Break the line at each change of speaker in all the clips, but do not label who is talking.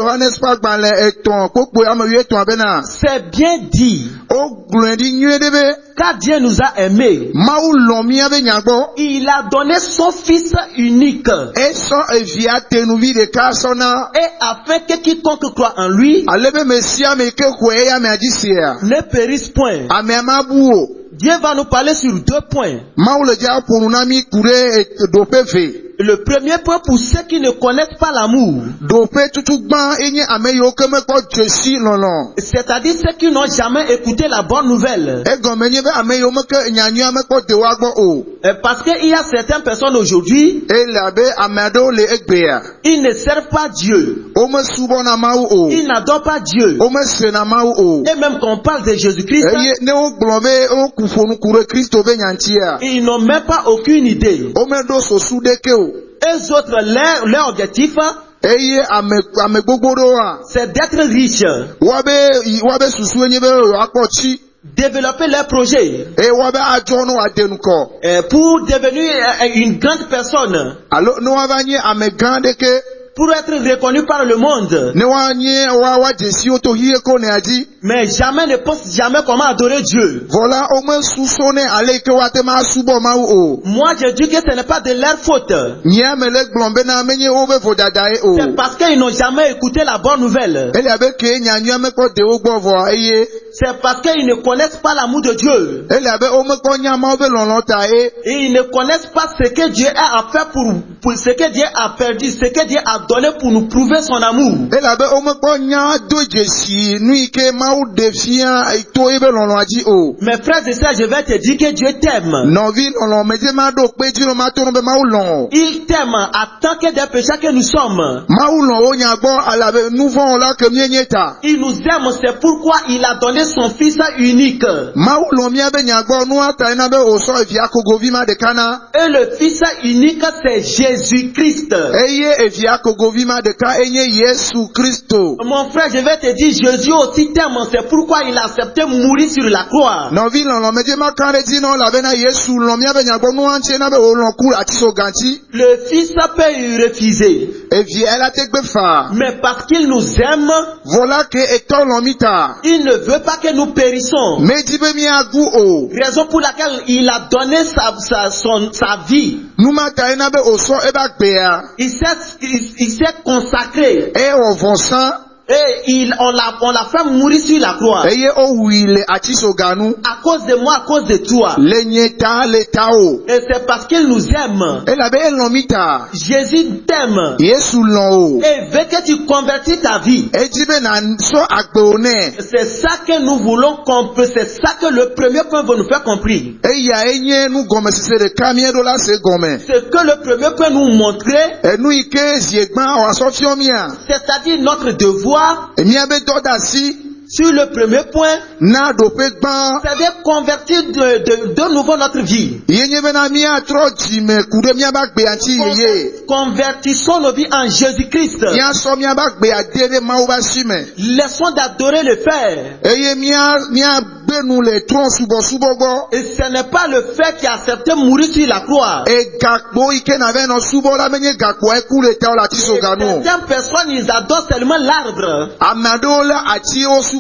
Johannes pas balé eton kokpo amoyo eton abena.
C'est bien dit.
O glundi nyedebe.
Car Dieu nous a aimés.
Maou lomi abe nyagbo.
Il a donné son fils unique.
Et son evia tenuvi de kasona.
Et afin que quiconque croit en lui
Alebe mesia me ke kweya me adisia.
ne périsse point.
Amemabuo.
Dieu va nous parler sur 2 points.
Maou le dia pour unami kure et dopefe.
Le premier point pour ceux qui ne connaissent pas l'amour.
Dope tutugban enye ameyo keme ko jesi lolo.
C'est-à-dire ceux qui n'ont jamais écouté la bonne nouvelle.
E gomenye be ameyo me ke nyanyu ame ko dewagbo o.
Parce qu'il y a certaines personnes aujourd'hui,
E labe amado le egbea.
ils ne servent pas Dieu.
O me subo na maou o.
Ils n'adorent pas Dieu.
O me se na maou o.
Et même quand on parle de Jésus-Christ,
Eye ne o glombe o kufonu kure Kristo be nyantia.
ils n'ont même pas aucune idée.
O me do so sudeke o.
Eux autres, leur objectif,
Eye ame gbogboro a.
c'est d'être riches,
Wabe susu enye be akpochi.
développer leur projet
E wabe ajono adenuko.
pour devenir une grande personne,
Alo no wabanye ame gandeke.
pour être reconnu par le monde.
Ne wanye wa jesi oto hiye ko ne aji.
Mais jamais ne pense jamais comment adorer Dieu.
Voilà au moins sousone ale ke wate ma subo ma o.
Moi, je dis que ce n'est pas de leur faute.
Nya mele glombe na menye obe vodadae o.
C'est parce qu'ils n'ont jamais écouté la bonne nouvelle.
Ele abe ke nya nya me ko de ogbo vo eye.
C'est parce qu'ils ne connaissent pas l'amour de Dieu.
Ele abe o me ko nya ma obe lonlota e.
Et ils ne connaissent pas ce que Dieu a à faire pour ce que Dieu a perdu, ce que Dieu a donné pour nous prouver son amour.
Ele abe o me ko nya do jesi nui ke ma ou defia to ebe lonlo aji o.
Mes frères et sœurs, je vais te dire que Dieu t'aime.
Novi lonlo meje ma do pe jiro ma to no be ma ou lon.
Il t'aime en tant que des pécheurs que nous sommes.
Ma ou lon o nya gbo alabe nouveau la ke mieneta.
Il nous aime, c'est pourquoi il a donné son fils unique.
Ma ou lon mi abe nya gbo nu ata ina be o so evia kogovi ma de kana.
Et le fils unique, c'est Jésus-Christ.
Eye evia kogovi ma de ka enye Yesu Kristo.
Mon frère, je vais te dire, Jésus aussi t'aime, c'est pourquoi il a accepté mourir sur la croix.
Novi lon meje ma kare di no la be na Yesu lon mi abe nya gbo nu anche na be o lon ku ati so ganti.
Le fils peut y refuser.
Evia ela te gbe fa.
Mais parce qu'il nous aime,
Voilà que eton lon mita.
il ne veut pas que nous périssons.
Meji be mi agu o.
Raison pour laquelle il a donné sa vie.
Nu ma ta ina be o so e ba gbe ya.
Il s'est consacré.
E o vonsan.
Et on l'a fait mourir sur la croix.
Eye o wile ati so ganu.
À cause de moi, à cause de toi.
Le nyeta le tao.
Et c'est parce qu'il nous aime.
E la be lon mita.
Jésus t'aime.
Yesu lon o.
Et veut que tu convertis ta vie.
E jibe na so agbe one.
C'est ça que nous voulons comprendre. C'est ça que le premier point va nous faire comprendre.
E ya enye nu gome se de kamie do la se gome.
Ce que le premier point nous montrer,
E nu ike ziegban o asofio mia.
c'est-à-dire notre devoir.
E mi abe doda si.
Sur le premier point,
Na do pe gban.
c'est de convertir de nouveau notre vie.
Yenye be na mi atro jime kude mi aba gbe anti yeye.
Convertissons nos vies en Jésus-Christ.
Ya so mi aba gbe adere ma o ba shime.
Laissons d'adorer le Père.
Eye mi a gbe nu le tron subo gbo.
Et ce n'est pas le fait qui a accepté mourir sur la croix.
E gakpo ike na ve no subo la menye gakpo e ku le te o la ti so ganu.
Certaines personnes, ils adorent seulement l'arbre.
Amado la ati o subona.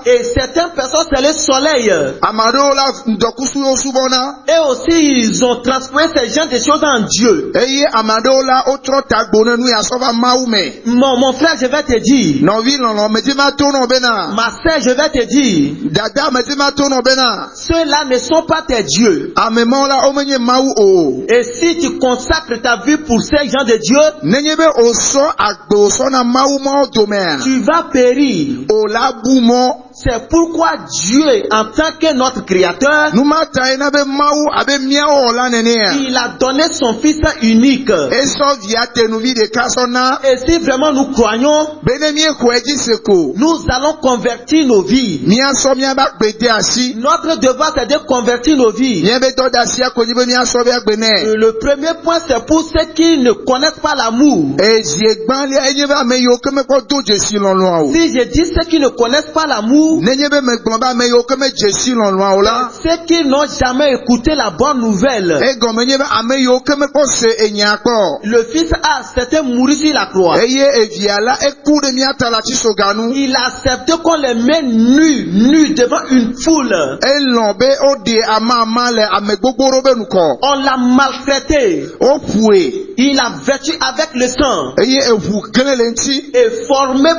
Et certaines personnes, c'est le soleil.
Amado la ndokusu o subona.
Et aussi, ils ont transformé ces gens de choses en Dieu.
Eye amado la otro tagbone nu ya sova maume.
Mon frère, je vais te dire.
No vi lon me di ma tono bena.
Ma sœur, je vais te dire.
Dada me di ma tono bena.
Ceux-là ne sont pas tes dieux.
Amemo la o menye mau o.
Et si tu consacres ta vie pour ces gens de Dieu,
Nenye be o so agbe o so na mau mo domer.
tu vas périr.
O la bumo.
C'est pourquoi Dieu, en tant que notre créateur,
Numa ta ina be mau abe mia o la nene.
il a donné son fils unique.
E so via tenuvi de kasona.
Et si vraiment nous croyons,
Bene mi ko eji seko.
nous allons convertir nos vies.
Mia so mia ba gbe de asi.
Notre devoir, c'est de convertir nos vies.
Mia be do da si akoni be mia so be agbe ne.
Le premier point, c'est pour ceux qui ne connaissent pas l'amour.
E zi egban le enye ba me yo ke me ko do Jesu lon lo o.
Si je dis ceux qui ne connaissent pas l'amour, vous,
Nenye be me glomba me yo ke me jesi lon loin ola.
ceux qui n'ont jamais écouté la bonne nouvelle.
E gomenye be ame yo ke me ko se enya ko.
Le Fils a accepté mourir sur la croix.
Eye evia la eku de miata la ti soganu.
Il a accepté qu'on les mette nus devant une foule.
Elombe o de ama le ame gbogboro be nuko.
On l'a maltraité.
O fue.
Il a vêtu avec le sang.
Eye evu gele lenti.
Et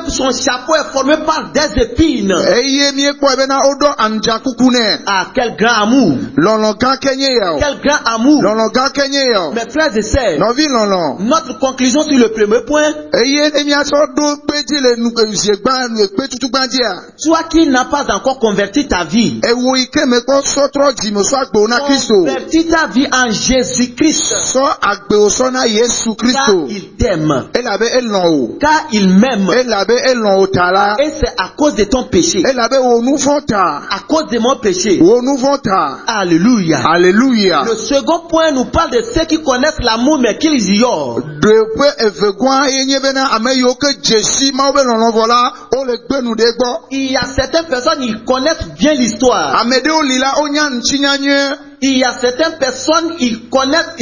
son chapeau est formé par des épines.
Eye mi ko be na odo anja kukune.
Ah, quel grand amour.
Lolon ga kenye yo.
Quel grand amour.
Lolon ga kenye yo.
Mes frères et sœurs,
Novi lolon.
notre conclusion sur le premier point,
Eye ne mi aso do peji le nu jegba nu pe tutu gbandia.
toi qui n'as pas encore converti ta vie,
Ewo ike me ko sotro di mo so agbo na Kristo.
convertis ta vie en Jésus-Christ.
So agbe o so na Yesu
Car
Kristo.
il t'aime.
Elabe elon o.
Car il m'aime.
Elabe elon o tala.
Et c'est à cause de ton péché.
Elabe o nu fonta.
À cause de mon péché.
O nu fonta.
Alléluia.
Alléluia.
Le second point nous parle de ceux qui connaissent l'amour mais qui ignorent.
De pe evegwa enye bena ame yo ke jesi ma obe lon vola o le gbe nu de gbo.
Il y a certaines personnes, ils connaissent bien l'histoire.
Amede o lila o nya nchinya nye.
Il y a certaines personnes, ils connaissent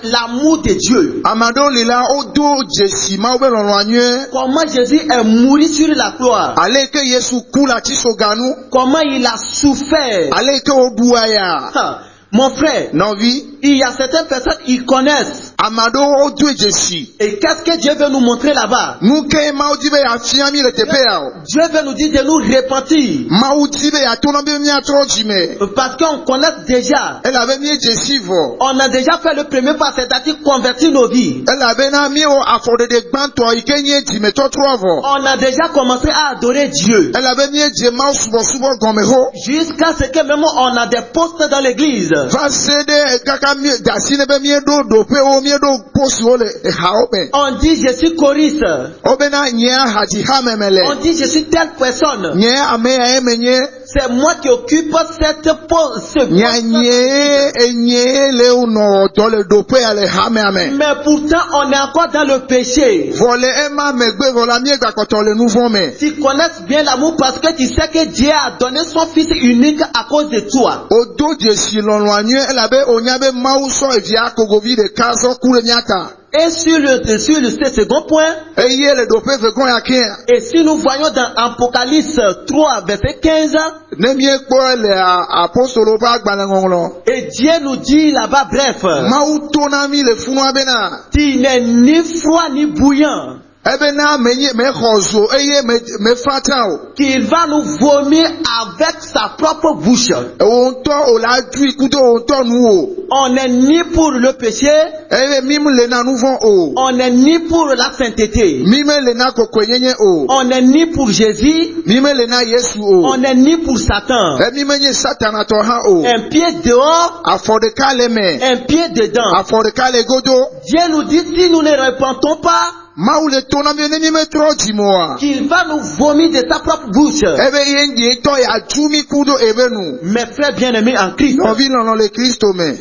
l'amour de Dieu.
Amado lila o do jesi ma obe lon nye.
Comment Jésus est mouru sur la croix.
Ale ke Yesu kula ti soganu.
Comment il a souffert.
Ale ke o duaya.
Ah, mon frère,
Novi.
il y a certaines personnes, ils connaissent.
Amado o do jesi.
Et qu'est-ce que Dieu veut nous montrer là-bas?
Nou ke ma o dibe ya fiami le tepe ya o.
Dieu veut nous dire de nous repentir.
Ma o dibe ya tono be mi atro jime.
Parce qu'on connaît déjà.
Elle avait mis jesi vo.
On a déjà fait le premier pas, c'est-à-dire convertir nos vies.
Elle avait na mi o afode de gbanto ikenye jime to tro vo.
On a déjà commencé à adorer Dieu.
Elle avait mis jema subo gomeho.
Jusqu'à ce que même on a des postes dans l'église.
Va sede kaka mi dasi ne be mi do pe o mi do posi o le ha o be.
On dit je suis choriste.
Obena nya haji ha memele.
On dit je suis telle personne.
Nya ame ya emenye.
C'est moi qui occupe cette poste.
Nya nye enye le uno to le do pe ale ha me ame.
Mais pourtant on est encore dans le péché.
Vole ema megbe vola mi gba koto le nouveau me.
Tu connais bien l'amour parce que tu sais que Dieu a donné son fils unique à cause de toi.
Odo jesi lon anyu elabe onyabe mauso evia kogovi de kazo kule nyata.
Et sur le second point,
Eye le do pe vegon ya kin.
et si nous voyons dans Apocalypse 3, verset 15,
Ne mi ekpo le apostolo pa gbanangolo.
et Dieu nous dit là-bas, bref,
Mau tonami le funu abena.
tu n'es ni froid ni bouillant,
Ebena menye me khozo eye me fatao.
qu'il va nous vomir avec sa propre bouche.
Onto ola dui kudo onto nu o.
On n'est ni pour le péché,
Eye mim le na nouveau o.
on n'est ni pour la sainteté,
Mime le na kokwenyenye o.
on n'est ni pour Jésus,
Mime le na Yesu o.
on n'est ni pour Satan.
E mime nye satana to ha o.
Un pied dehors,
Afode kale me.
un pied dedans.
Afode kale godo.
Dieu nous dit si nous ne repentons pas,
Maule tonami ne mi me troji moa.
qu'il va nous vomir de sa propre bouche.
Ebe yengi to ya jumi kudo ebenu.
Mes frères bien-aimés en Christ,
Novi lono le Kristo me.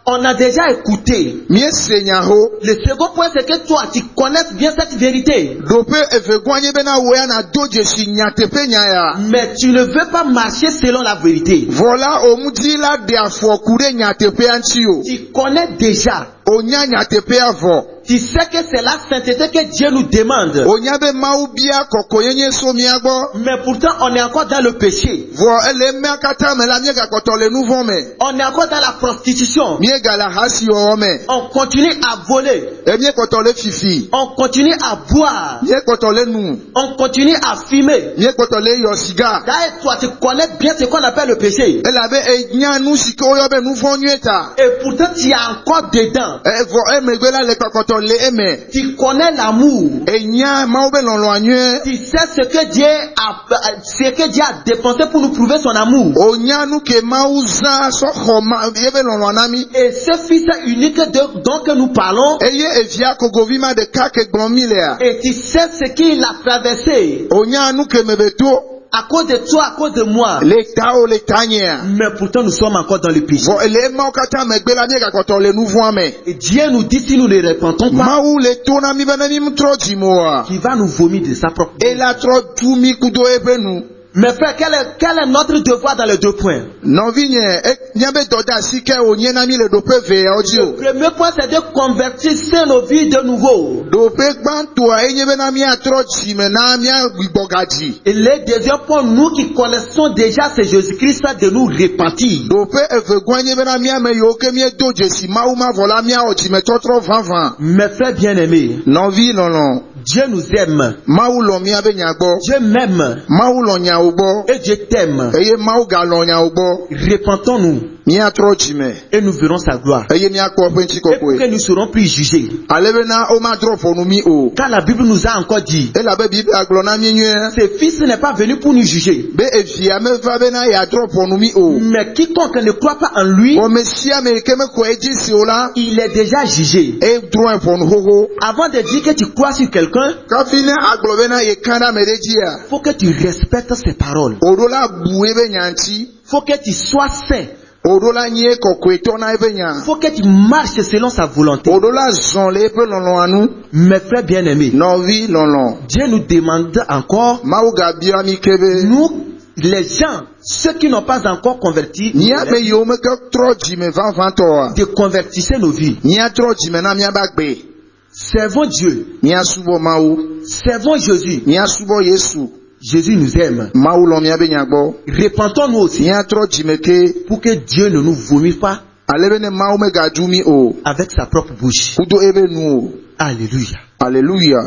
on a déjà écouté.
Mie senya ho.
Le second point, c'est que toi, tu connais bien cette vérité.
Dope evegwanye bena wea na doje si nyate pe nyaya.
Mais tu ne veux pas marcher selon la vérité.
Vola omudi la de afo kure nyate pe anchio.
Tu connais déjà.
Onya nyate pe avo.
Tu sais que c'est la sainteté que Dieu nous demande.
Onya be maubia kokoyenye so miagbo.
Mais pourtant, on est encore dans le péché.
Vo ele me akata me la miega kotole nouveau me.
On est encore dans la prostitution.
Miega la hasi o me.
On continue à voler.
E mie kotole fifi.
On continue à boire.
Mie kotole nu.
On continue à fumer.
Mie kotole yo siga.
D'ailleurs, toi, tu connais bien ce qu'on appelle le péché.
Elle avait enya nu siko yo be nu fonyweta.
Et pourtant, tu es encore dedans.
E vo e megbela le kotole eme.
Tu connais l'amour.
Enya maube lon anyu.
Tu sais ce que Dieu a dépensé pour nous prouver son amour.
Onya nu ke mauza so khoma yebe lon anami.
Et ce fils unique dont que nous parlons,
Eye evia kogovima de kake gbomilea.
et tu sais ce qu'il a traversé
Onya nu ke mebeto.
à cause de toi, à cause de moi.
L'État ou l'Étania.
Mais pourtant, nous sommes encore dans le péché.
Bon, les maokata megbela miega koto le nouveau ame.
Et Dieu nous dit si nous ne repentons pas,
Maou le tonami benami mtro jimoa.
qu'il va nous vomir de sa propre
Et la tro tumi kudo ebenu.
Mes frères, quel est notre devoir dans les 2 points?
Nɔvi nye nyabe dɔda si ke wònye na mi le ɖoƒe veawo dzi o.
Le premier point, c'est de convertir nos vies de nouveau.
Ɖoƒe gbãtɔa enye be na miatrɔ dzime na miagbɔ gadzi.
Et le deuxième point, nous qui connaissons déjà c'est Jésus-Christ, de nous repentir.
Ɖoƒe evegɔa nye be na miame yiwo ke miedo dzesi Mawu mavɔ la miawɔ dzimetɔtrɔ vavã.
Mes frères bien-aimés,
Nɔvi lɔlɔ.
Dieu nous aime.
Mawu lɔ miabe nya gbɔ.
Dieu m'aime.
Mawu lɔ nyawo gbɔ.
Et Dieu t'aime.
Eye Mawu galɔ nyawo gbɔ.
Repentons-nous
Miatrɔ dzime.
et nous verrons sa gloire.
Eye miakpɔ eƒe
Et pour
ŋutikɔkɔe.
que nous serons plus jugés.
Ale bena womadrɔ ʋɔnu mi o.
Car la Bible nous a encore dit,
Elabe Biblia gblɔ na mi nyuie.
ce fils n'est pas venu pour nous juger.
Be evia meva bena yeadrɔ ʋɔnu mi o.
Mais quiconque ne croit pas en lui,
Ame sia ame ke mexɔ edzi si o la,
il est déjà jugé.
edrɔe ʋɔnu xoxo.
Avant de dire que tu crois sur quelqu'un,
Kafi ne agblɔ bena yeka ɖe ame ɖe dzia,
il faut que tu respectes ses paroles.
oɖo la bu ebe nya ŋuti.
Il faut que tu sois saint.
Oɖo la nye kɔkɔetɔ na ebe nya.
Il faut que tu marches selon sa volonté.
Oɖo la zɔ le eƒe lɔlɔa nu.
Mes frères bien-aimés,
Nɔvi lɔlɔ.
Dieu nous demande encore,
Mawu gabia mi ke be.
nous, les gens, ceux qui n'ont pas encore converti,
Míame yiwo meke trɔ dzime vavãtɔa.
de convertir nos vies.
Míatrɔ dzime na míabe agbe.
Servons Dieu.
Míasubɔ Mawu.
Servons Jésus.
Míasubɔ Yesu.
Jésus nous aime.
Mawu lɔ míabe nya gbɔ.
Repentons-nous aussi
Míatrɔ dzime ke.
pour que Dieu ne nous vomisse pas
Ale be ne Mawu megadu mi o.
avec sa propre bouche.
Kudo ebe nu o.
Alléluia.
Alléluia.